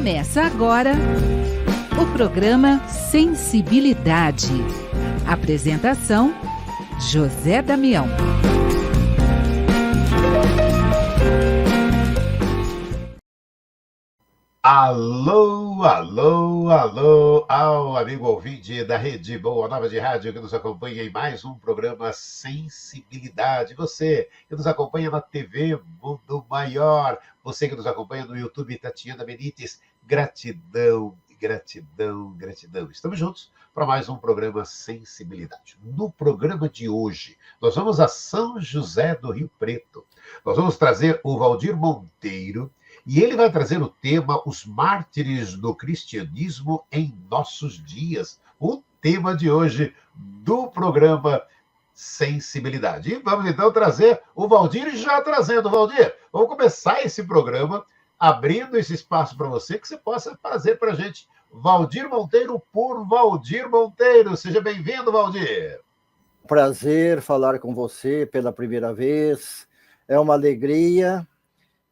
Começa agora o programa Sensibilidade. Apresentação: José Damião. Alô, alô, alô, ao amigo ouvinte da Rede Boa Nova de Rádio que nos acompanha em mais um programa Sensibilidade. Você que nos acompanha na TV Mundo Maior, você que nos acompanha no YouTube Tatiana Benites, gratidão, gratidão, gratidão. Estamos juntos para mais um programa Sensibilidade. No programa de hoje, nós vamos a São José do Rio Preto. Nós vamos trazer o Valdir Monteiro, e ele vai trazer o tema Os Mártires do Cristianismo em Nossos Dias, o tema de hoje do programa Sensibilidade. E vamos então trazer o Valdir, e já trazendo, Valdir, vamos começar esse programa abrindo esse espaço para você, que você possa fazer para a gente Valdir Monteiro por Valdir Monteiro. Seja bem-vindo, Valdir. Prazer falar com você pela primeira vez, é uma alegria.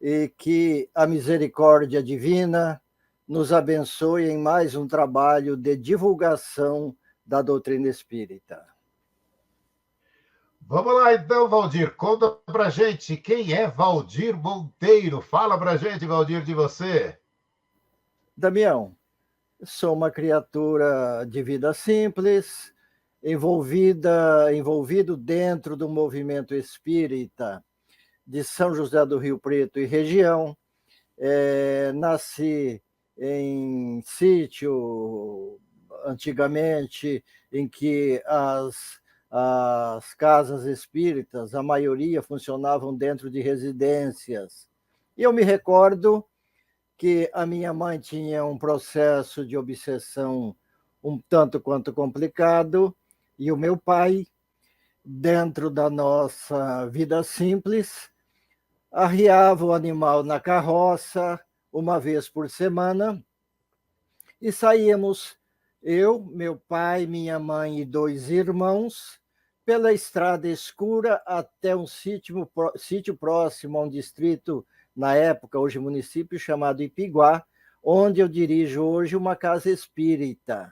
E que a misericórdia divina nos abençoe em mais um trabalho de divulgação da doutrina espírita. Vamos lá então, Valdir, conta pra gente quem é Valdir Monteiro. Fala pra gente, Valdir, de você. Damião, sou uma criatura de vida simples, envolvido dentro do movimento espírita de São José do Rio Preto e região. Nasci em sítio, antigamente, em que as casas espíritas, a maioria, funcionavam dentro de residências. E eu me recordo que a minha mãe tinha um processo de obsessão um tanto quanto complicado, e o meu pai, dentro da nossa vida simples, arriava o animal na carroça uma vez por semana e saíamos, eu, meu pai, minha mãe e 2 irmãos, pela estrada escura até um sítio próximo a um distrito, na época, hoje município, chamado Ipiguá, onde eu dirijo hoje uma casa espírita.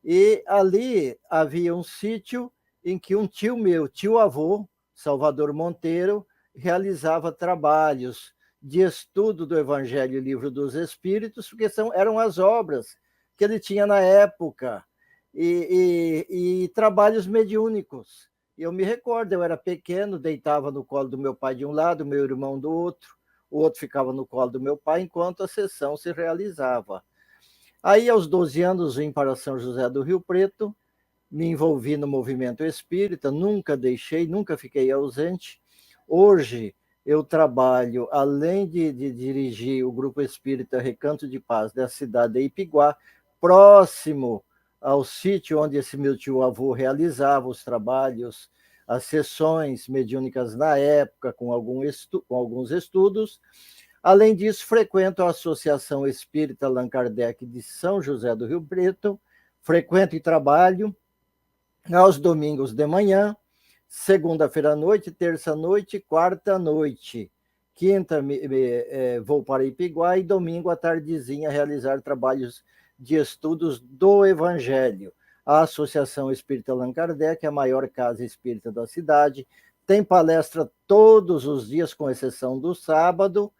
E ali havia um sítio em que um tio-avô, Salvador Monteiro, realizava trabalhos de estudo do Evangelho e Livro dos Espíritos, porque eram as obras que ele tinha na época, e trabalhos mediúnicos. Eu me recordo, eu era pequeno, deitava no colo do meu pai de um lado, meu irmão do outro, o outro ficava no colo do meu pai enquanto a sessão se realizava. Aí, aos 12 anos, vim para São José do Rio Preto, me envolvi no movimento espírita, nunca fiquei ausente. Hoje, eu trabalho, além de dirigir o Grupo Espírita Recanto de Paz da cidade de Ipiguá, próximo ao sítio onde esse meu tio-avô realizava os trabalhos, as sessões mediúnicas na época, com alguns estudos. Além disso, frequento a Associação Espírita Allan Kardec de São José do Rio Preto, frequento e trabalho aos domingos de manhã, segunda-feira à noite, terça à noite, quarta à noite. Quinta vou para Ipiguá e domingo à tardezinha realizar trabalhos de estudos do Evangelho. A Associação Espírita Allan Kardec, a maior casa espírita da cidade, tem palestra todos os dias, com exceção do sábado,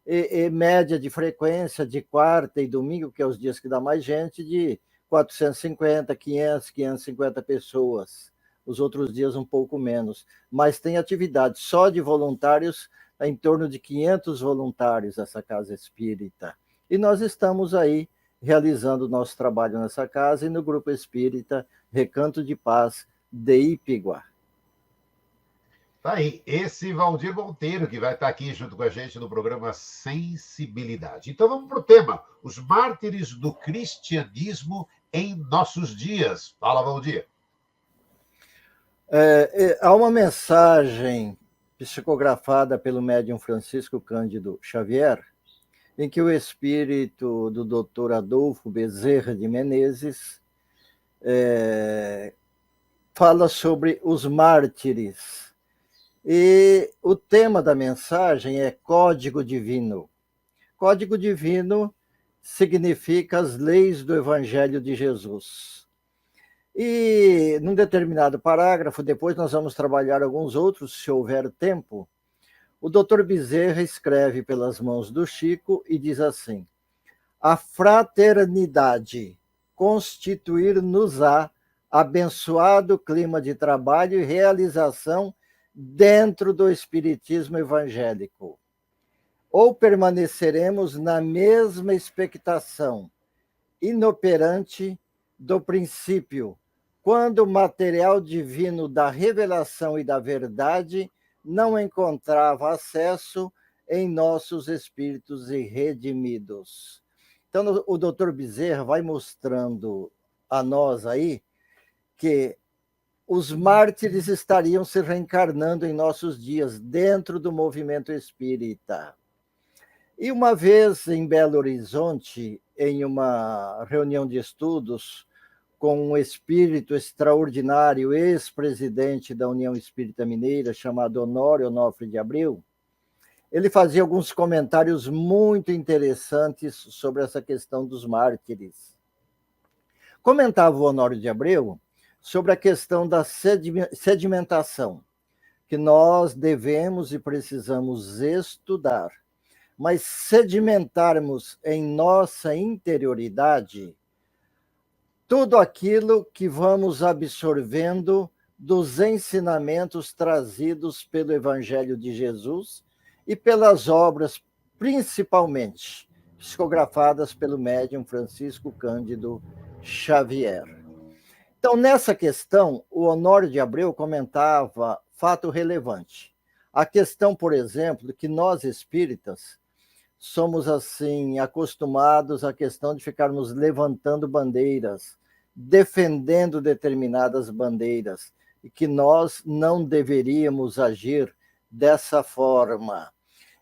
e média de frequência de quarta e domingo, que é os dias que dá mais gente, de 450, 500, 550 pessoas. Os outros dias um pouco menos. Mas tem atividade só de voluntários, em torno de 500 voluntários essa casa espírita. E nós estamos aí realizando o nosso trabalho nessa casa e no Grupo Espírita Recanto de Paz de Ipiguá. Tá aí, esse Valdir Monteiro, que vai estar aqui junto com a gente no programa Sensibilidade. Então vamos para o tema, os mártires do cristianismo em nossos dias. Fala, Valdir. Há uma mensagem psicografada pelo médium Francisco Cândido Xavier, em que o espírito do Dr. Adolfo Bezerra de Menezes fala sobre os mártires. E o tema da mensagem é Código Divino. Código Divino significa as leis do Evangelho de Jesus. E, num determinado parágrafo, depois nós vamos trabalhar alguns outros, se houver tempo, o Dr. Bezerra escreve pelas mãos do Chico e diz assim: a fraternidade constituir-nos-á abençoado clima de trabalho e realização dentro do espiritismo evangélico. Ou permaneceremos na mesma expectação inoperante do princípio, quando o material divino da revelação e da verdade não encontrava acesso em nossos espíritos irredimidos. Então, o Dr. Bezerra vai mostrando a nós aí que os mártires estariam se reencarnando em nossos dias, dentro do movimento espírita. E uma vez em Belo Horizonte, em uma reunião de estudos com um espírito extraordinário, ex-presidente da União Espírita Mineira, chamado Honório Onofre de Abreu, ele fazia alguns comentários muito interessantes sobre essa questão dos mártires. Comentava o Honório de Abreu sobre a questão da sedimentação, que nós devemos e precisamos estudar, mas sedimentarmos em nossa interioridade tudo aquilo que vamos absorvendo dos ensinamentos trazidos pelo Evangelho de Jesus e pelas obras, principalmente, psicografadas pelo médium Francisco Cândido Xavier. Então, nessa questão, o Honório de Abreu comentava fato relevante. A questão, por exemplo, que nós espíritas somos assim acostumados à questão de ficarmos levantando bandeiras, defendendo determinadas bandeiras, e que nós não deveríamos agir dessa forma.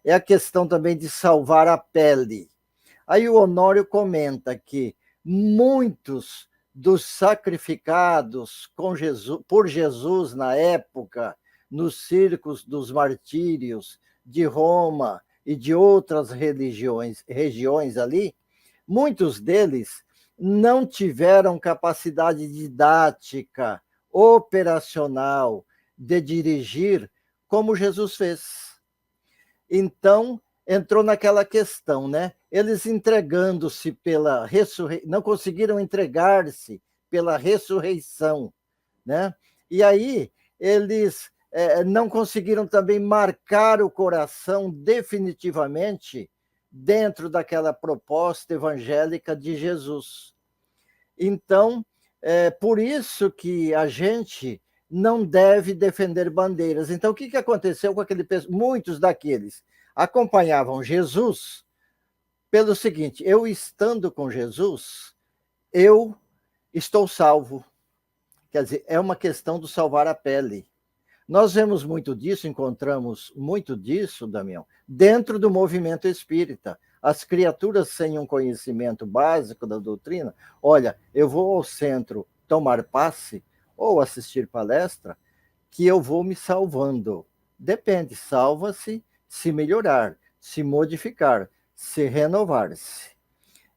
É a questão também de salvar a pele. Aí o Honório comenta que muitos dos sacrificados por Jesus na época, nos circos dos martírios de Roma e de outras regiões ali, muitos deles não tiveram capacidade didática, operacional, de dirigir como Jesus fez. Então, entrou naquela questão, né? Eles entregando-se pela ressurreição, não conseguiram entregar-se pela ressurreição, né? E aí, eles não conseguiram também marcar o coração definitivamente dentro daquela proposta evangélica de Jesus. Então, por isso que a gente não deve defender bandeiras. Então, o que aconteceu com muitos daqueles acompanhavam Jesus pelo seguinte: eu estando com Jesus, eu estou salvo. Quer dizer, é uma questão do salvar a pele. Nós vemos muito disso, encontramos muito disso, Damião, dentro do movimento espírita. As criaturas sem um conhecimento básico da doutrina, olha, eu vou ao centro tomar passe ou assistir palestra, que eu vou me salvando. Depende, salva-se se melhorar, se modificar, se renovar-se.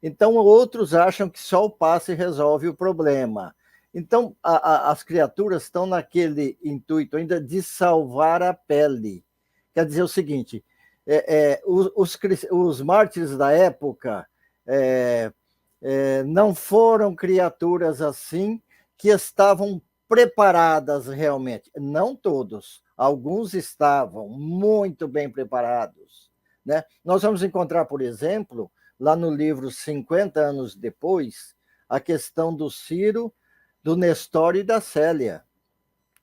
Então, outros acham que só o passe resolve o problema. Então, as criaturas estão naquele intuito ainda de salvar a pele. Quer dizer o seguinte, os mártires da época não foram criaturas assim que estavam preparadas realmente. Não todos. Alguns estavam muito bem preparados, né? Nós vamos encontrar, por exemplo, lá no livro 50 anos depois, a questão do Ciro, do Nestório e da Célia.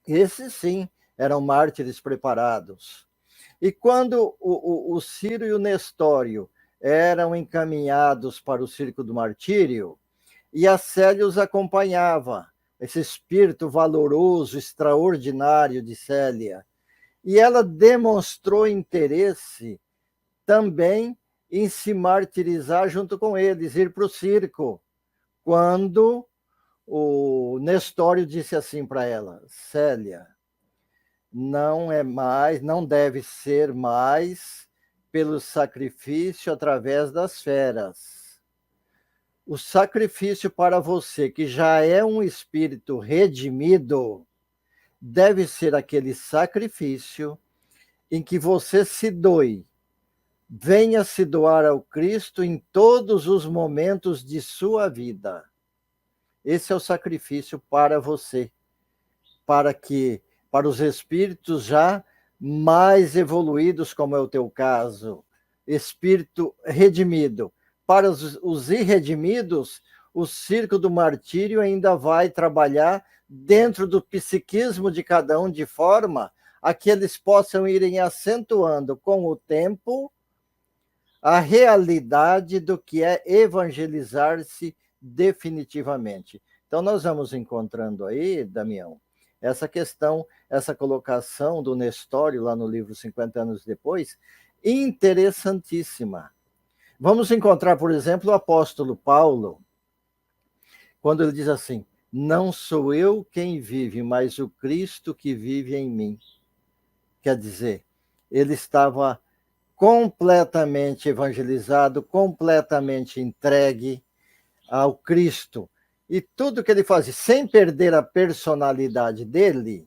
Esses, sim, eram mártires preparados. E quando o Ciro e o Nestório eram encaminhados para o circo do martírio, e a Célia os acompanhava, esse espírito valoroso, extraordinário de Célia. E ela demonstrou interesse também em se martirizar junto com eles, ir para o circo, quando o Nestório disse assim para ela: Célia, não deve ser mais pelo sacrifício através das feras. O sacrifício para você, que já é um espírito redimido, deve ser aquele sacrifício em que você se doe, venha se doar ao Cristo em todos os momentos de sua vida. Esse é o sacrifício para você, para os espíritos já mais evoluídos, como é o teu caso, espírito redimido. Para os irredimidos, o circo do martírio ainda vai trabalhar dentro do psiquismo de cada um, de forma a que eles possam irem acentuando com o tempo a realidade do que é evangelizar-se definitivamente. Então, nós vamos encontrando aí, Damião, essa questão, essa colocação do Nestório lá no livro 50 anos depois, interessantíssima. Vamos encontrar, por exemplo, o apóstolo Paulo, quando ele diz assim: não sou eu quem vive, mas o Cristo que vive em mim. Quer dizer, ele estava completamente evangelizado, completamente entregue ao Cristo. E tudo que ele fazia, sem perder a personalidade dele,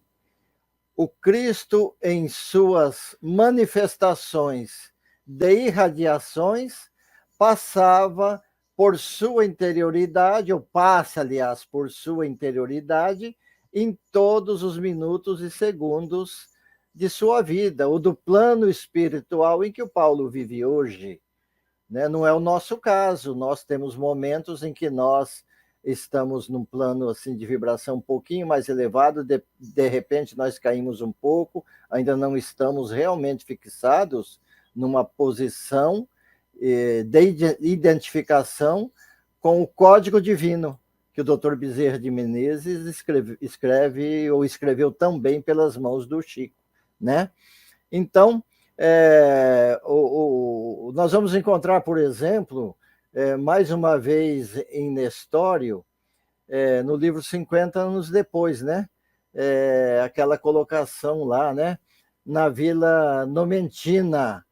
o Cristo, em suas manifestações de irradiações, passava por sua interioridade, ou passa, aliás, por sua interioridade, em todos os minutos e segundos de sua vida, ou do plano espiritual em que o Paulo vive hoje. Né? Não é o nosso caso, nós temos momentos em que nós estamos num plano assim, de vibração um pouquinho mais elevado, de repente nós caímos um pouco, ainda não estamos realmente fixados numa posição de identificação com o código divino, que o Dr. Bezerra de Menezes escreveu também pelas mãos do Chico. Né? Então, nós vamos encontrar, por exemplo, mais uma vez em Nestório, no livro 50 anos depois, né? Aquela colocação lá, né? Na Vila Nomentina,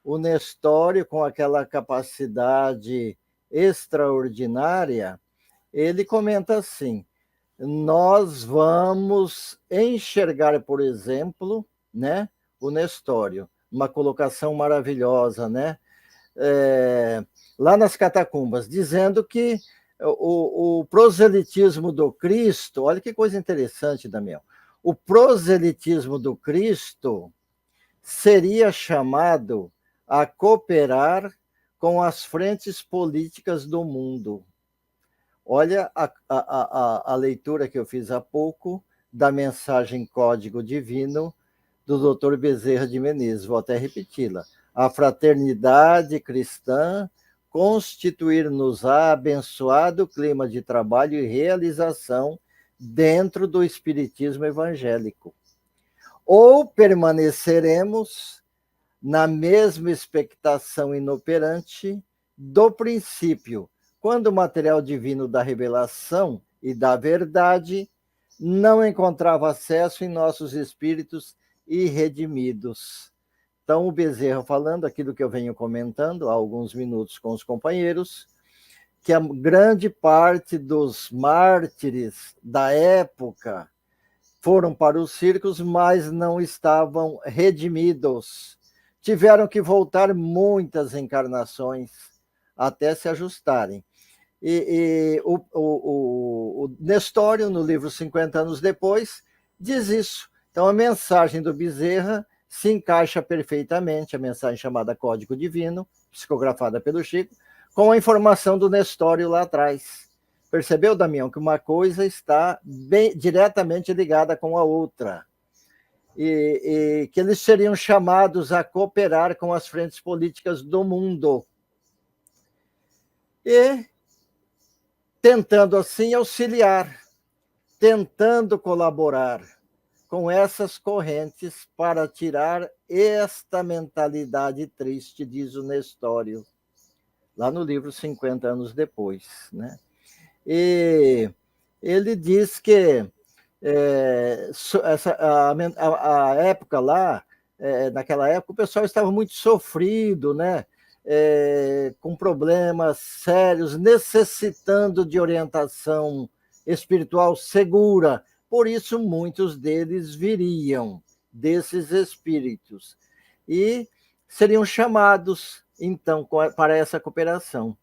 o Nestório, com aquela capacidade extraordinária, ele comenta assim: nós vamos enxergar, por exemplo, né, o Nestório, uma colocação maravilhosa, né? Lá nas catacumbas, dizendo que o proselitismo do Cristo, olha que coisa interessante, Damião, o proselitismo do Cristo seria chamado a cooperar com as frentes políticas do mundo. Olha a leitura que eu fiz há pouco da mensagem Código Divino do Dr. Bezerra de Menezes, vou até repeti-la. A fraternidade cristã constituir-nos-á abençoado clima de trabalho e realização dentro do espiritismo evangélico. Ou permaneceremos na mesma expectação inoperante do princípio, quando o material divino da revelação e da verdade não encontrava acesso em nossos espíritos irredimidos. Então, o Bezerra falando aquilo que eu venho comentando há alguns minutos com os companheiros, que a grande parte dos mártires da época foram para os circos, mas não estavam redimidos. Tiveram que voltar muitas encarnações até se ajustarem. O Nestório, no livro 50 anos depois, diz isso. Então, a mensagem do Bezerra se encaixa perfeitamente, a mensagem chamada Código Divino, psicografada pelo Chico, com a informação do Nestório lá atrás. Percebeu, Damião, que uma coisa está bem diretamente ligada com a outra. E que eles seriam chamados a cooperar com as frentes políticas do mundo. E tentando, assim, auxiliar, tentando colaborar com essas correntes para tirar esta mentalidade triste, diz o Nestório, lá no livro 50 anos depois. Né? E ele diz que a época lá, naquela época, o pessoal estava muito sofrido, né? com problemas sérios, necessitando de orientação espiritual segura. Por isso, muitos deles viriam desses espíritos e seriam chamados, então, para essa cooperação.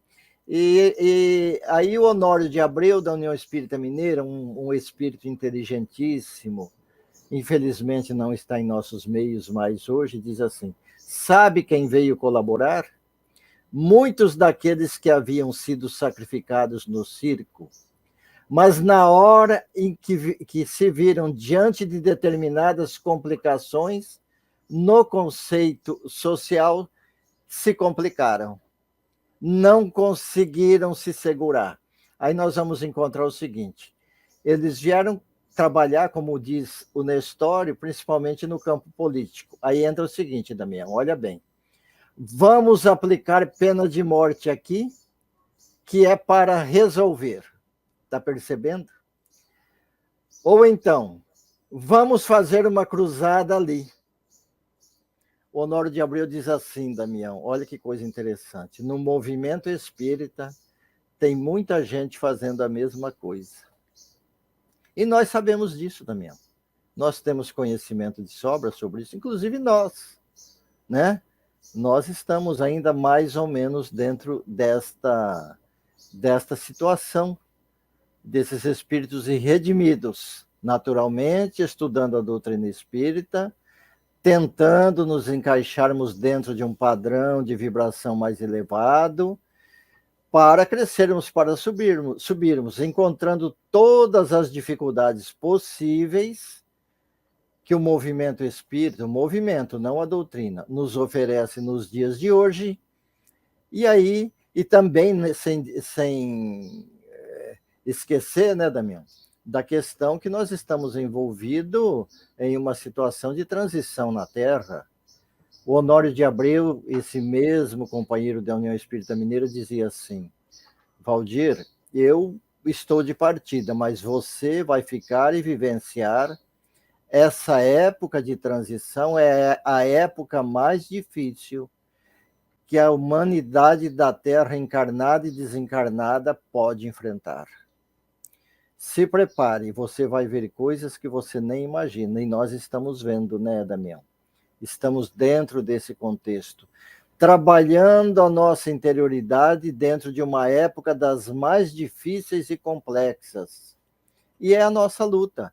E aí o Honório de Abreu, da União Espírita Mineira, um espírito inteligentíssimo, infelizmente não está em nossos meios mais hoje, diz assim: sabe quem veio colaborar? Muitos daqueles que haviam sido sacrificados no circo, mas na hora em que se viram diante de determinadas complicações no conceito social, se complicaram, não conseguiram se segurar. Aí nós vamos encontrar o seguinte: eles vieram trabalhar, como diz o Nestório, principalmente no campo político. Aí entra o seguinte, Damião, olha bem. Vamos aplicar pena de morte aqui, que é para resolver. Está percebendo? Ou então, vamos fazer uma cruzada ali. O Honório de Abreu diz assim, Damião, olha que coisa interessante. No movimento espírita, tem muita gente fazendo a mesma coisa. E nós sabemos disso, Damião. Nós temos conhecimento de sobra sobre isso, inclusive nós, né? Nós estamos ainda mais ou menos dentro desta situação, desses espíritos irredimidos, naturalmente, estudando a doutrina espírita, tentando nos encaixarmos dentro de um padrão de vibração mais elevado, para crescermos, para subirmos, encontrando todas as dificuldades possíveis que o movimento espírita, o movimento, não a doutrina, nos oferece nos dias de hoje, e também sem esquecer, né, Damião, da questão que nós estamos envolvidos em uma situação de transição na Terra. O Honório de Abreu, esse mesmo companheiro da União Espírita Mineira, dizia assim: Valdir, eu estou de partida, mas você vai ficar e vivenciar essa época de transição, é a época mais difícil que a humanidade da Terra encarnada e desencarnada pode enfrentar. Se prepare, você vai ver coisas que você nem imagina, e nós estamos vendo, né, Damião? Estamos dentro desse contexto, trabalhando a nossa interioridade dentro de uma época das mais difíceis e complexas. E é a nossa luta.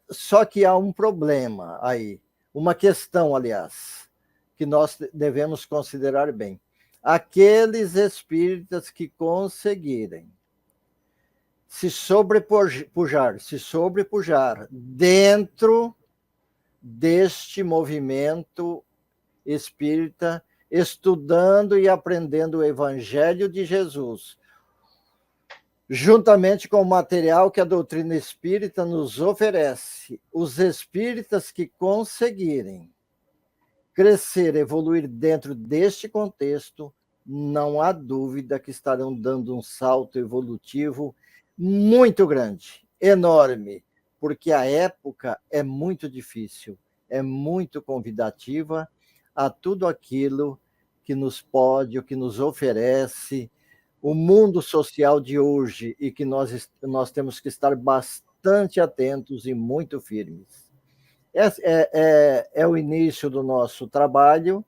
Só que há um problema aí, uma questão, aliás, que nós devemos considerar bem. Aqueles espíritas que conseguirem se sobrepujar dentro deste movimento espírita, estudando e aprendendo o Evangelho de Jesus, juntamente com o material que a doutrina espírita nos oferece, os espíritas que conseguirem crescer, evoluir dentro deste contexto, não há dúvida que estarão dando um salto evolutivo muito grande, enorme, porque a época é muito difícil, é muito convidativa a tudo aquilo que nos pode, o que nos oferece o mundo social de hoje, e que nós temos que estar bastante atentos e muito firmes. É o início do nosso trabalho.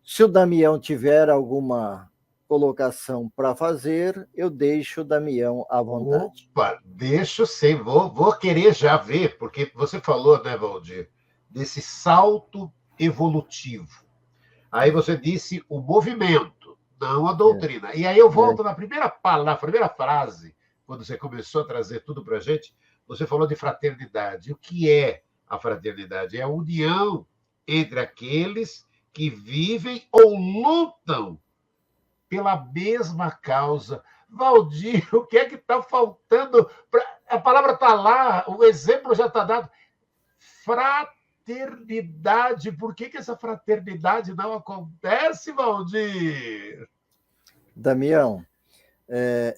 Se o Damião tiver alguma colocação para fazer, eu deixo o Damião à vontade. Opa, deixo sim, vou querer já ver, porque você falou, né, Valdir, desse salto evolutivo. Aí você disse o movimento, não a doutrina. E aí eu volto na primeira frase, quando você começou a trazer tudo para a gente, você falou de fraternidade. O que é a fraternidade? É a união entre aqueles que vivem ou lutam pela mesma causa. Valdir, o que é que está faltando? A palavra está lá, o exemplo já está dado. Fraternidade. Por que essa fraternidade não acontece, Valdir? Damião,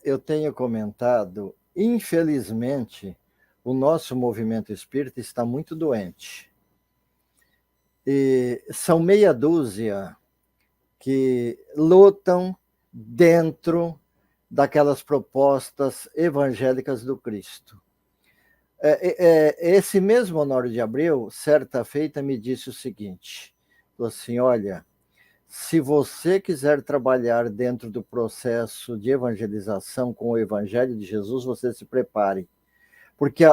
eu tenho comentado, infelizmente, o nosso movimento espírita está muito doente. E são meia dúzia que lutam dentro daquelas propostas evangélicas do Cristo. Esse mesmo Honório de Abreu, certa feita, me disse o seguinte, falou assim, olha, se você quiser trabalhar dentro do processo de evangelização com o Evangelho de Jesus, você se prepare, porque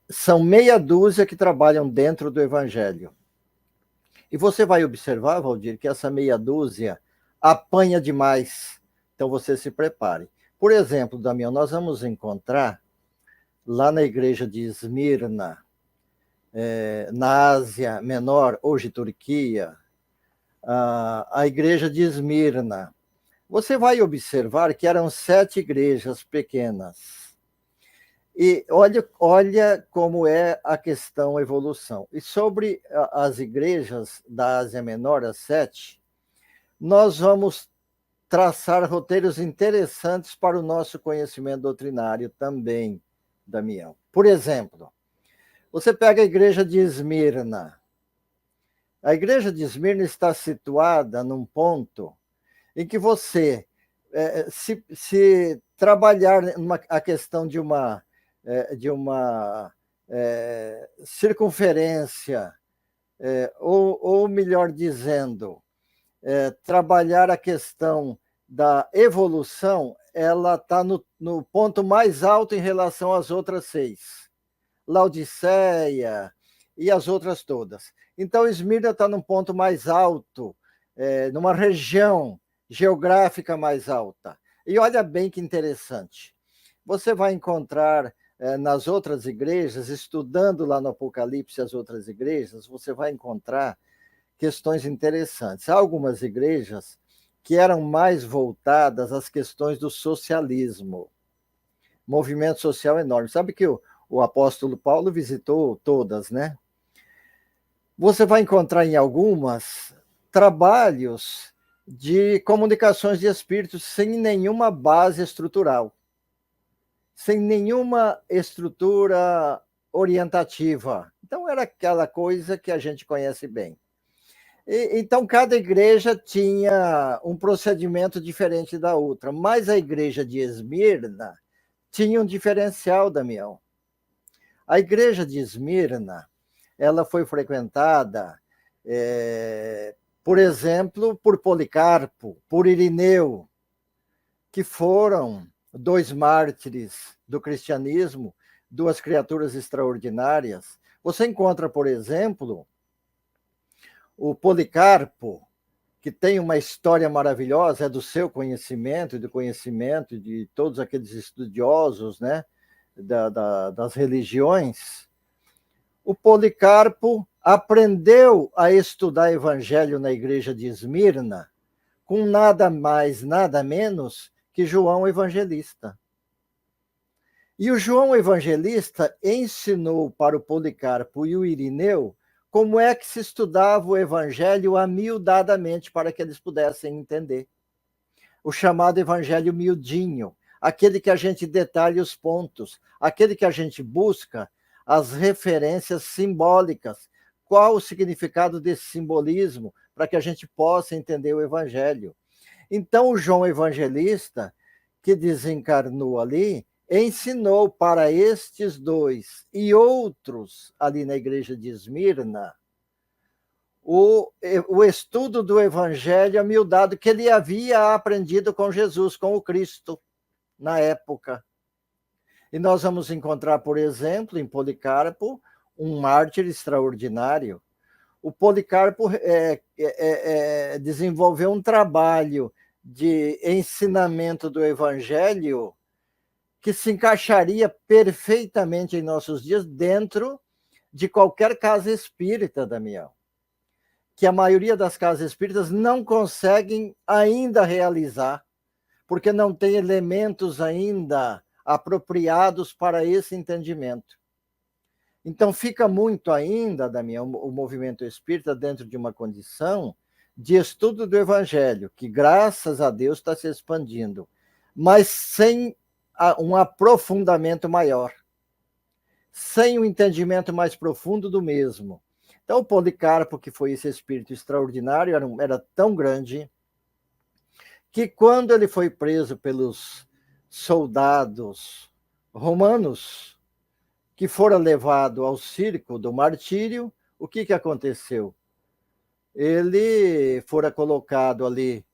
são meia dúzia que trabalham dentro do Evangelho. E você vai observar, Valdir, que essa meia dúzia apanha demais. Então você se prepare. Por exemplo, Damião, nós vamos encontrar lá na igreja de Esmirna, na Ásia Menor, hoje Turquia, a igreja de Esmirna. Você vai observar que eram 7 igrejas pequenas. E olha como é a questão evolução. E sobre as igrejas da Ásia Menor, as 7, nós vamos traçar roteiros interessantes para o nosso conhecimento doutrinário também, Damião. Por exemplo, você pega a igreja de Esmirna. A igreja de Esmirna está situada num ponto em que você, se trabalhar a questão de uma circunferência, ou melhor dizendo, trabalhar a questão da evolução, ela está no ponto mais alto em relação às outras 6. Laodiceia e as outras todas. Então, Esmirna está num ponto mais alto, numa região geográfica mais alta. E olha bem que interessante. Você vai encontrar nas outras igrejas, estudando lá no Apocalipse as outras igrejas, você vai encontrar questões interessantes. Há algumas igrejas que eram mais voltadas às questões do socialismo. Movimento social enorme. Sabe que o apóstolo Paulo visitou todas, né? Você vai encontrar em algumas trabalhos de comunicações de espíritos sem nenhuma base estrutural, sem nenhuma estrutura orientativa. Então, era aquela coisa que a gente conhece bem. Então, cada igreja tinha um procedimento diferente da outra, mas a igreja de Esmirna tinha um diferencial, Damião. A igreja de Esmirna, ela foi frequentada, por exemplo, por Policarpo, por Irineu, que foram 2 mártires do cristianismo, 2 criaturas extraordinárias. Você encontra, por exemplo, o Policarpo, que tem uma história maravilhosa, é do seu conhecimento e do conhecimento de todos aqueles estudiosos, né, das religiões. O Policarpo aprendeu a estudar evangelho na igreja de Esmirna com nada mais, nada menos que João Evangelista. E o João Evangelista ensinou para o Policarpo e o Irineu como é que se estudava o evangelho amiudadamente para que eles pudessem entender. O chamado evangelho miudinho, aquele que a gente detalha os pontos, aquele que a gente busca as referências simbólicas, qual o significado desse simbolismo, para que a gente possa entender o evangelho. Então, o João Evangelista, que desencarnou ali, ensinou para estes 2 e outros ali na igreja de Esmirna o estudo do evangelho amiudado que ele havia aprendido com Jesus, com o Cristo, na época. E nós vamos encontrar, por exemplo, em Policarpo, um mártir extraordinário. O Policarpo desenvolveu um trabalho de ensinamento do evangelho que se encaixaria perfeitamente em nossos dias dentro de qualquer casa espírita, Damião. Que a maioria das casas espíritas não conseguem ainda realizar, porque não tem elementos ainda apropriados para esse entendimento. Então fica muito ainda, Damião, o movimento espírita dentro de uma condição de estudo do evangelho, que graças a Deus está se expandindo, mas sem um aprofundamento maior, sem um entendimento mais profundo do mesmo. Então, o Policarpo, que foi esse espírito extraordinário, era tão grande, que quando ele foi preso pelos soldados romanos, que fora levado ao circo do martírio, o que aconteceu? Ele fora colocado ali,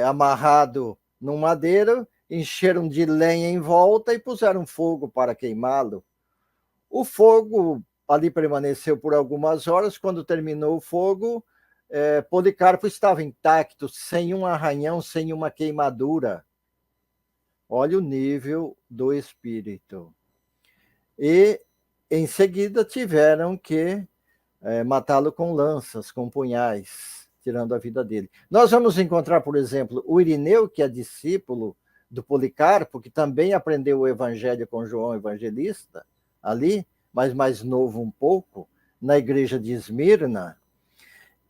amarrado num madeiro, encheram de lenha em volta e puseram fogo para queimá-lo. O fogo ali permaneceu por algumas horas. Quando terminou o fogo, Policarpo estava intacto, sem um arranhão, sem uma queimadura. Olha o nível do espírito. E, em seguida, tiveram que matá-lo com lanças, com punhais, tirando a vida dele. Nós vamos encontrar, por exemplo, o Irineu, que é discípulo do Policarpo, que também aprendeu o evangelho com João Evangelista, ali, mas mais novo um pouco, na igreja de Esmirna,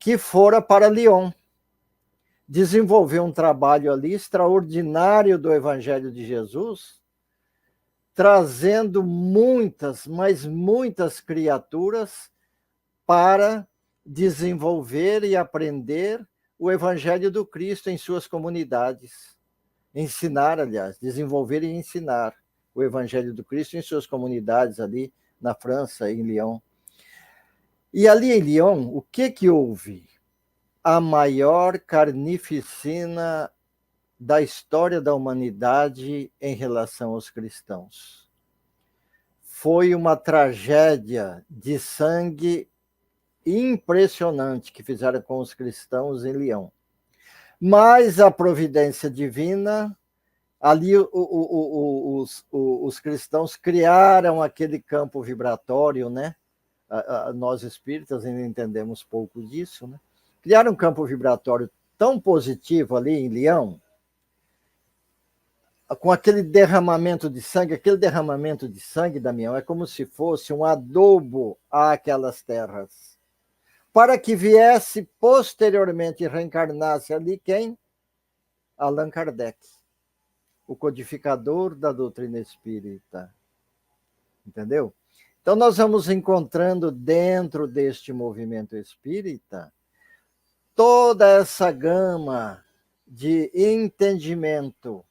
que fora para Lyon. Desenvolveu um trabalho ali extraordinário do evangelho de Jesus, trazendo muitas, mas muitas criaturas para desenvolver e aprender o evangelho do Cristo em suas comunidades. Ensinar, aliás, desenvolver e ensinar o evangelho do Cristo em suas comunidades ali na França, em Lyon. E ali em Lyon, o que houve? A maior carnificina da história da humanidade em relação aos cristãos. Foi uma tragédia de sangue impressionante que fizeram com os cristãos em Lyon. Mas a providência divina, ali os cristãos criaram aquele campo vibratório, né? Nós espíritas ainda entendemos pouco disso, né? Criaram um campo vibratório tão positivo ali em Lyon, com aquele derramamento de sangue. Aquele derramamento de sangue, Damião, é como se fosse um adobo àquelas terras, para que viesse posteriormente e reencarnasse ali quem? Allan Kardec, o codificador da doutrina espírita. Entendeu? Então nós vamos encontrando dentro deste movimento espírita toda essa gama de entendimento,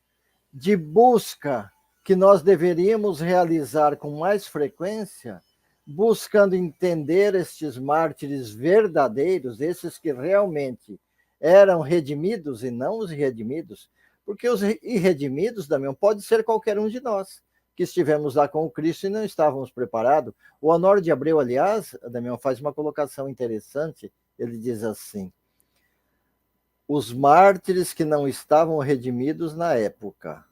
de busca que nós deveríamos realizar com mais frequência, buscando entender estes mártires verdadeiros, esses que realmente eram redimidos e não os irredimidos, porque os irredimidos, Damião, pode ser qualquer um de nós, que estivemos lá com o Cristo e não estávamos preparados. O Honório de Abreu, aliás, Damião, faz uma colocação interessante. Ele diz assim: os mártires que não estavam redimidos na época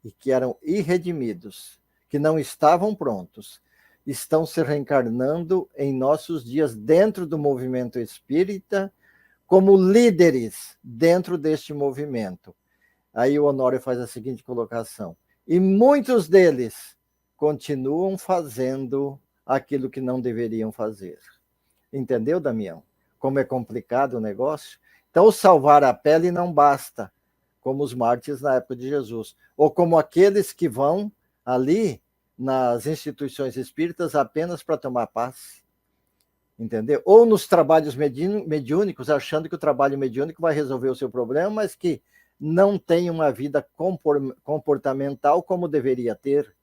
e que eram irredimidos, que não estavam prontos, estão se reencarnando em nossos dias dentro do movimento espírita como líderes dentro deste movimento. Aí o Honório faz a seguinte colocação: e muitos deles continuam fazendo aquilo que não deveriam fazer. Entendeu, Damião? Como é complicado o negócio? Então, salvar a pele não basta, como os mártires na época de Jesus, ou como aqueles que vão ali nas instituições espíritas apenas para tomar passe, entendeu? Ou nos trabalhos mediúnicos, achando que o trabalho mediúnico vai resolver o seu problema, mas que não tem uma vida comportamental como deveria ter.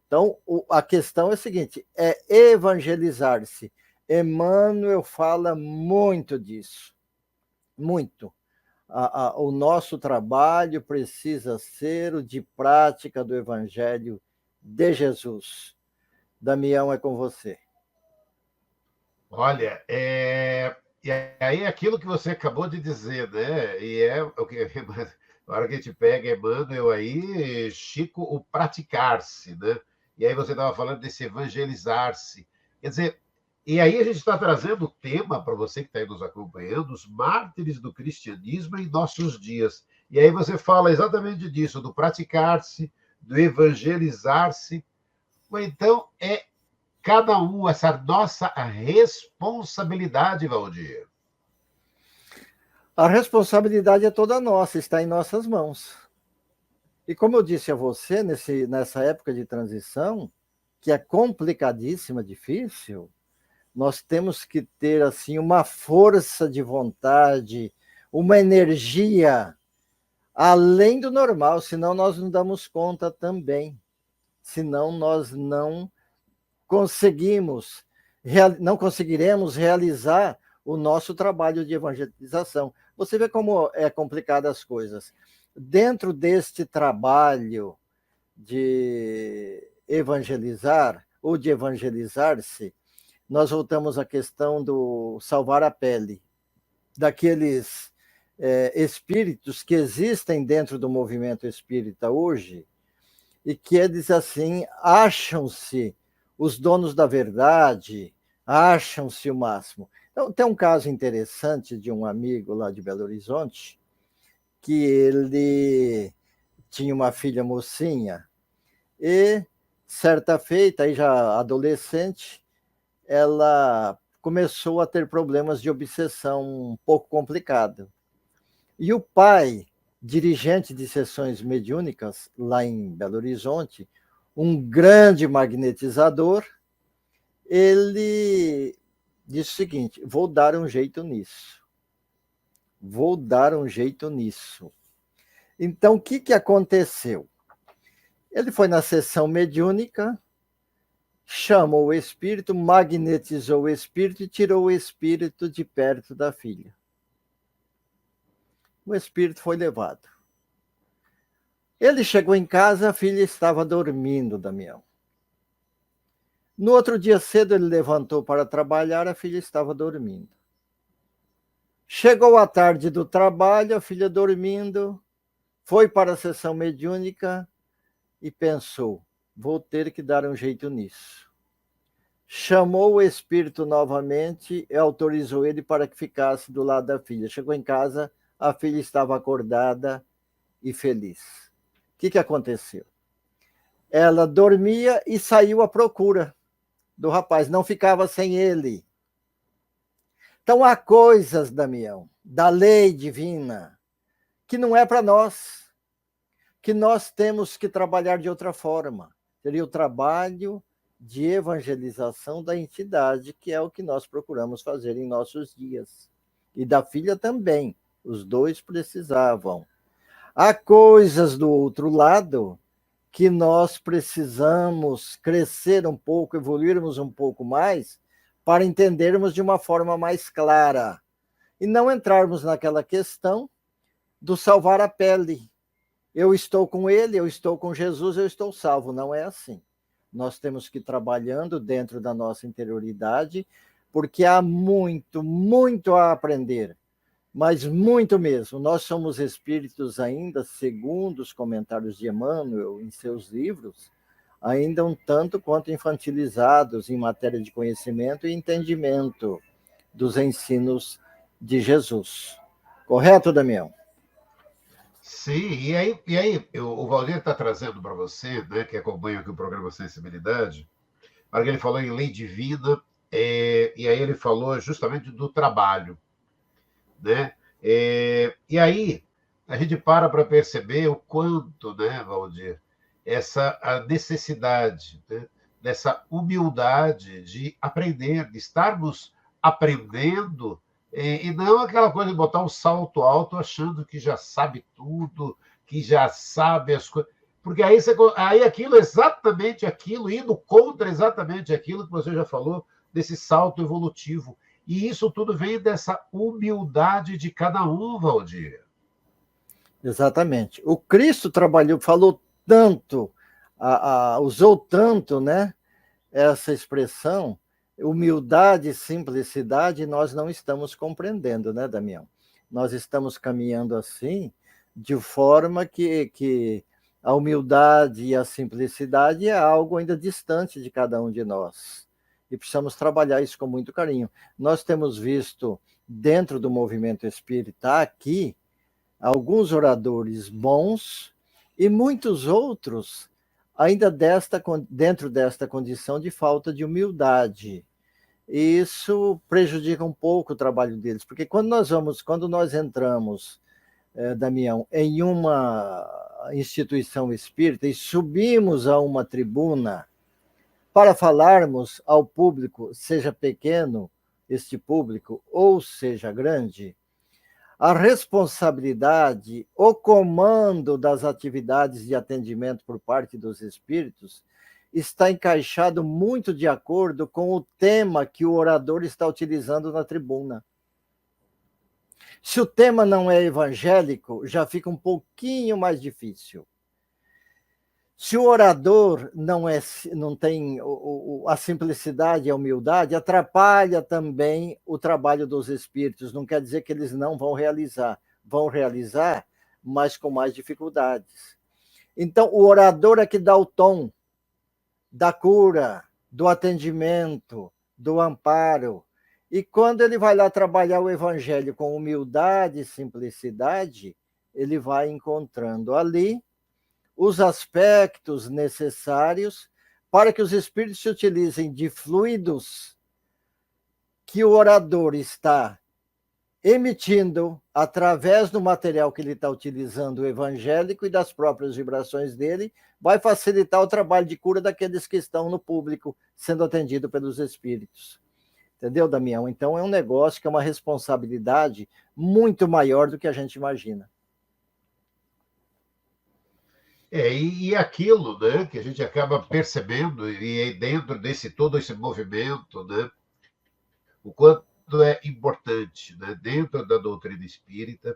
Então, a questão é a seguinte: é evangelizar-se. Emmanuel fala muito disso. Muito. O nosso trabalho precisa ser o de prática do Evangelho de Jesus. Damião, é com você. Olha, e aí aquilo que você acabou de dizer, né? E é o que a hora que a gente pega Emmanuel aí, Chico, o praticar-se, né? E aí você estava falando desse evangelizar-se. Quer dizer, e aí a gente está trazendo o tema para você que está aí nos acompanhando, os mártires do cristianismo em nossos dias. E aí você fala exatamente disso, do praticar-se, do evangelizar-se. Ou então é cada um, essa nossa responsabilidade, Valdir. A responsabilidade é toda nossa, está em nossas mãos. E como eu disse a você, nessa época de transição, que é complicadíssima, difícil, nós temos que ter assim uma força de vontade, uma energia além do normal, senão nós não damos conta também. Senão nós não conseguiremos realizar o nosso trabalho de evangelização. Você vê como é complicado as coisas. Dentro deste trabalho de evangelizar ou de evangelizar-se, nós voltamos à questão do salvar a pele, daqueles espíritos que existem dentro do movimento espírita hoje e que eles, assim, acham-se os donos da verdade, acham-se o máximo. Então, tem um caso interessante de um amigo lá de Belo Horizonte, que ele tinha uma filha mocinha e, certa feita, aí já adolescente, ela começou a ter problemas de obsessão um pouco complicado. E o pai, dirigente de sessões mediúnicas lá em Belo Horizonte, um grande magnetizador, ele disse o seguinte: vou dar um jeito nisso. Vou dar um jeito nisso. Então, o que aconteceu? Ele foi na sessão mediúnica, chamou o espírito, magnetizou o espírito e tirou o espírito de perto da filha. O espírito foi levado. Ele chegou em casa, a filha estava dormindo, Damião. No outro dia cedo, ele levantou para trabalhar, a filha estava dormindo. Chegou a tarde do trabalho, a filha dormindo, foi para a sessão mediúnica e pensou: vou ter que dar um jeito nisso. Chamou o espírito novamente e autorizou ele para que ficasse do lado da filha. Chegou em casa, a filha estava acordada e feliz. O que aconteceu? Ela dormia e saiu à procura do rapaz, não ficava sem ele. Então há coisas, Damião, da lei divina, que não é para nós, que nós temos que trabalhar de outra forma. Seria o trabalho de evangelização da entidade, que é o que nós procuramos fazer em nossos dias. E da filha também, os dois precisavam. Há coisas do outro lado que nós precisamos crescer um pouco, evoluirmos um pouco mais, para entendermos de uma forma mais clara. E não entrarmos naquela questão do salvar a pele. Eu estou com ele, eu estou com Jesus, eu estou salvo. Não é assim. Nós temos que ir trabalhando dentro da nossa interioridade, porque há muito, muito a aprender. Mas muito mesmo. Nós somos espíritos ainda, segundo os comentários de Emmanuel em seus livros, ainda um tanto quanto infantilizados em matéria de conhecimento e entendimento dos ensinos de Jesus. Correto, Damião? Sim, e aí o Valdir está trazendo para você, né, que acompanha aqui o programa Sensibilidade, para que ele falou em lei divina, e aí ele falou justamente do trabalho, né? E aí a gente para perceber o quanto, né, Valdir, a necessidade, né, dessa humildade de aprender, de estarmos aprendendo, e não aquela coisa de botar um salto alto achando que já sabe tudo, que já sabe as coisas. Porque aí aquilo, exatamente aquilo, indo contra exatamente aquilo que você já falou, desse salto evolutivo. E isso tudo vem dessa humildade de cada um, Valdir. Exatamente. O Cristo trabalhou, falou tanto, usou tanto, né, essa expressão, humildade e simplicidade, nós não estamos compreendendo, né, Damião? Nós estamos caminhando assim, de forma que a humildade e a simplicidade é algo ainda distante de cada um de nós. E precisamos trabalhar isso com muito carinho. Nós temos visto, dentro do movimento espírita aqui, alguns oradores bons e muitos outros ainda dentro desta condição de falta de humildade. E isso prejudica um pouco o trabalho deles, porque quando nós entramos, Damião, em uma instituição espírita e subimos a uma tribuna para falarmos ao público, seja pequeno este público ou seja grande, a responsabilidade, o comando das atividades de atendimento por parte dos espíritos está encaixado muito de acordo com o tema que o orador está utilizando na tribuna. Se o tema não é evangélico, já fica um pouquinho mais difícil. Se o orador não tem a simplicidade e a humildade, atrapalha também o trabalho dos espíritos. Não quer dizer que eles não vão realizar. Vão realizar, mas com mais dificuldades. Então, o orador é que dá o tom da cura, do atendimento, do amparo. E quando ele vai lá trabalhar o evangelho com humildade e simplicidade, ele vai encontrando ali os aspectos necessários para que os espíritos se utilizem de fluidos que o orador está emitindo através do material que ele está utilizando, o evangélico, e das próprias vibrações dele, vai facilitar o trabalho de cura daqueles que estão no público sendo atendido pelos espíritos. Entendeu, Damião? Então é um negócio que é uma responsabilidade muito maior do que a gente imagina. E aquilo, né, que a gente acaba percebendo, e dentro desse todo esse movimento, né, o quanto é importante, né, dentro da doutrina espírita,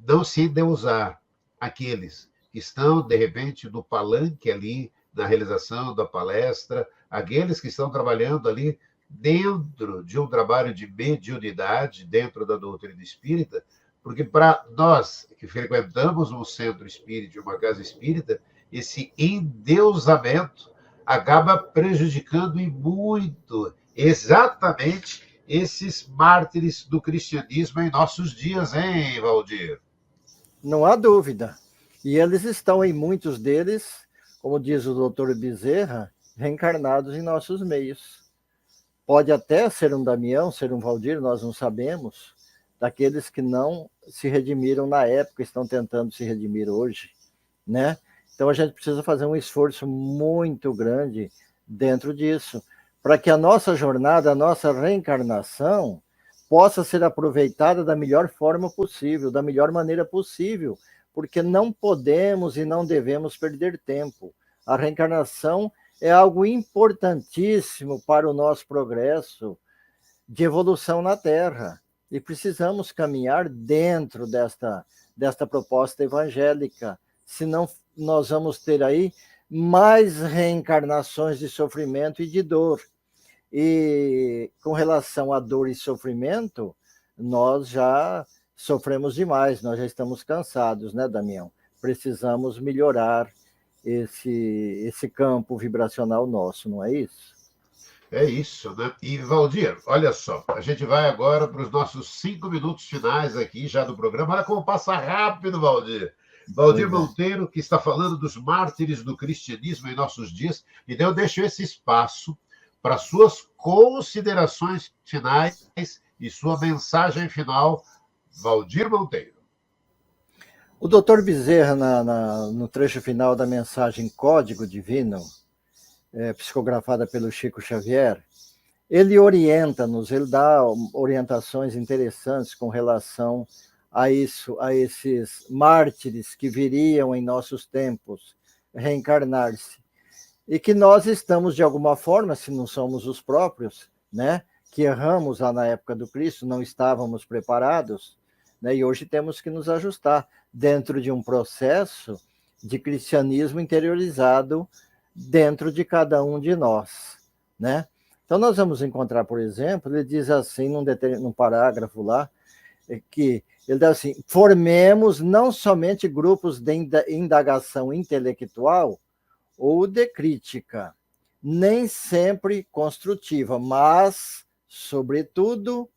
não se endeusar aqueles que estão, de repente, no palanque ali, na realização da palestra, aqueles que estão trabalhando ali dentro de um trabalho de mediunidade, dentro da doutrina espírita, porque para nós que frequentamos um centro espírita, uma casa espírita, esse endeusamento acaba prejudicando e muito exatamente esses mártires do cristianismo em nossos dias, hein, Valdir? Não há dúvida. E eles estão, em muitos deles, como diz o doutor Bezerra, reencarnados em nossos meios. Pode até ser um Damião, ser um Valdir, nós não sabemos, daqueles que não se redimiram na época, estão tentando se redimir hoje, né? Então a gente precisa fazer um esforço muito grande dentro disso, para que a nossa jornada, a nossa reencarnação, possa ser aproveitada da melhor forma possível, da melhor maneira possível, porque não podemos e não devemos perder tempo. A reencarnação é algo importantíssimo para o nosso progresso de evolução na Terra. E precisamos caminhar dentro desta proposta evangélica, senão nós vamos ter aí mais reencarnações de sofrimento e de dor. E com relação à dor e sofrimento, nós já sofremos demais, nós já estamos cansados, né, Damião? Precisamos melhorar esse campo vibracional nosso, não é isso? É isso, né? E, Valdir, olha só, a gente vai agora para os nossos 5 minutos finais aqui já do programa. Olha como passa rápido, Valdir. Valdir Monteiro, que está falando dos mártires do cristianismo em nossos dias, e daí eu deixo esse espaço para suas considerações finais e sua mensagem final, Valdir Monteiro. O doutor Bezerra, no trecho final da mensagem Código Divino, psicografada pelo Chico Xavier, ele orienta-nos, ele dá orientações interessantes com relação a isso, a esses mártires que viriam em nossos tempos reencarnar-se. E que nós estamos, de alguma forma, se não somos os próprios, né, que erramos lá na época do Cristo, não estávamos preparados, né, e hoje temos que nos ajustar dentro de um processo de cristianismo interiorizado dentro de cada um de nós, né? Então nós vamos encontrar, por exemplo, ele diz assim, num parágrafo lá, que ele diz assim: formemos não somente grupos de indagação intelectual ou de crítica, nem sempre construtiva, mas, sobretudo,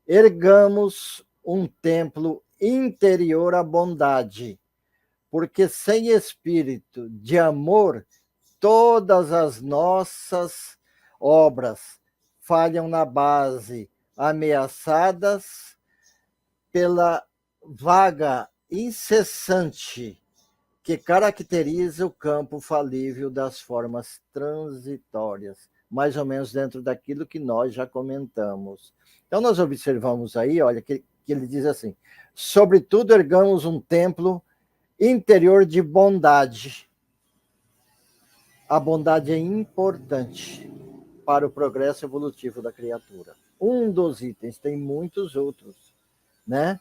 ergamos um templo interior à bondade, porque sem espírito de amor, todas as nossas obras falham na base, ameaçadas pela vaga incessante que caracteriza o campo falível das formas transitórias. mais ou menos dentro daquilo que nós já comentamos. Então, nós observamos aí, olha, que ele diz assim: sobretudo, ergamos um templo interior de bondade. A bondade é importante para o progresso evolutivo da criatura. Um dos itens, tem muitos outros, né?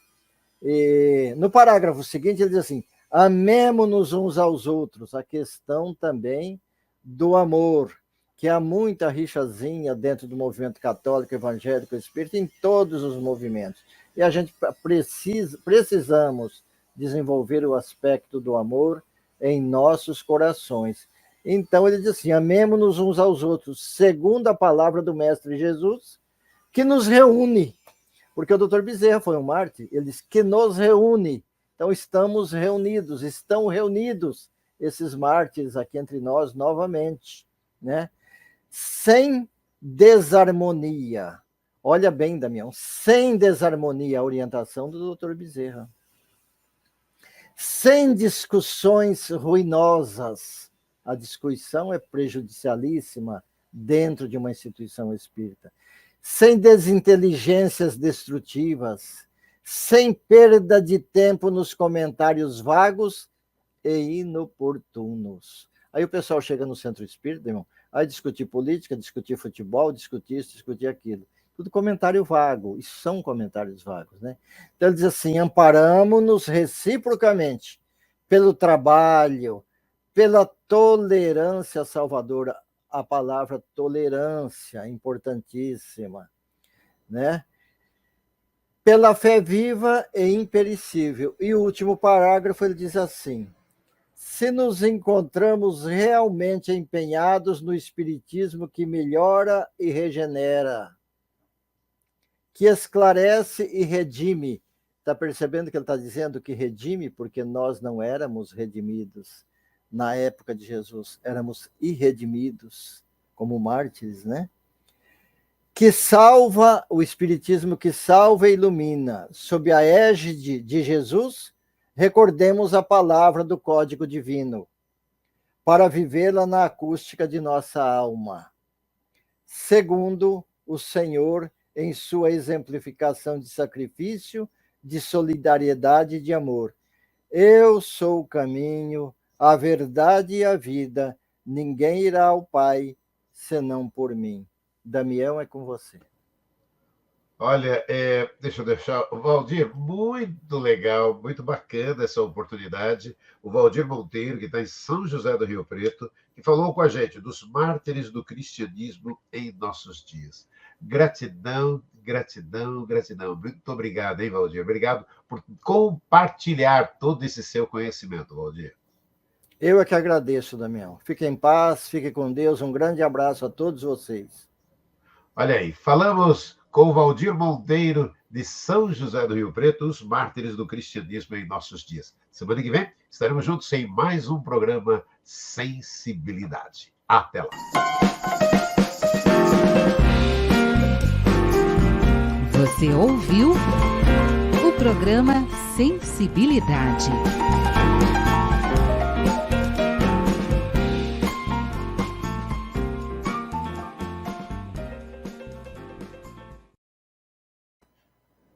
E no parágrafo seguinte, ele diz assim: amemo-nos uns aos outros. A questão também do amor, que há muita rixazinha dentro do movimento católico, evangélico, espírita, em todos os movimentos. E a gente precisamos desenvolver o aspecto do amor em nossos corações. Então ele diz assim: amemo-nos uns aos outros, segundo a palavra do Mestre Jesus, que nos reúne. Porque o Dr. Bezerra foi um mártir, ele diz que nos reúne. Então estamos reunidos, estão reunidos esses mártires aqui entre nós novamente, né? Sem desarmonia. Olha bem, Damião, sem desarmonia, a orientação do Dr. Bezerra. Sem discussões ruinosas. A discussão é prejudicialíssima dentro de uma instituição espírita. Sem desinteligências destrutivas, sem perda de tempo nos comentários vagos e inoportunos. Aí o pessoal chega no centro espírita, irmão, aí discutir política, discutir futebol, discutir isso, discutir aquilo. Tudo comentário vago, isso são comentários vagos, né? Então ele diz assim: amparamo-nos reciprocamente pelo trabalho, pela tolerância salvadora. A palavra tolerância, importantíssima, né? Pela fé viva e imperecível. E o último parágrafo, ele diz assim: se nos encontramos realmente empenhados no espiritismo que melhora e regenera, que esclarece e redime. Está percebendo que ele está dizendo que redime porque nós não éramos redimidos. Na época de Jesus, éramos irredimidos, como mártires, né? Que salva, o Espiritismo que salva e ilumina. Sob a égide de Jesus, recordemos a palavra do Código Divino, para vivê-la na acústica de nossa alma. Segundo o Senhor, em sua exemplificação de sacrifício, de solidariedade e de amor. Eu sou o caminho, a verdade e a vida, ninguém irá ao Pai senão por mim. Damião, é com você. Olha, deixa eu deixar. O Valdir, muito legal, muito bacana essa oportunidade. O Valdir Monteiro, que está em São José do Rio Preto, que falou com a gente dos mártires do cristianismo em nossos dias. Gratidão, gratidão, gratidão. Muito obrigado, hein, Valdir? Obrigado por compartilhar todo esse seu conhecimento, Valdir. Eu é que agradeço, Damião. Fique em paz, fique com Deus. Um grande abraço a todos vocês. Olha aí, falamos com o Valdir Monteiro, de São José do Rio Preto, os mártires do cristianismo em nossos dias. Semana que vem estaremos juntos em mais um programa Sensibilidade. Até lá. Você ouviu o programa Sensibilidade.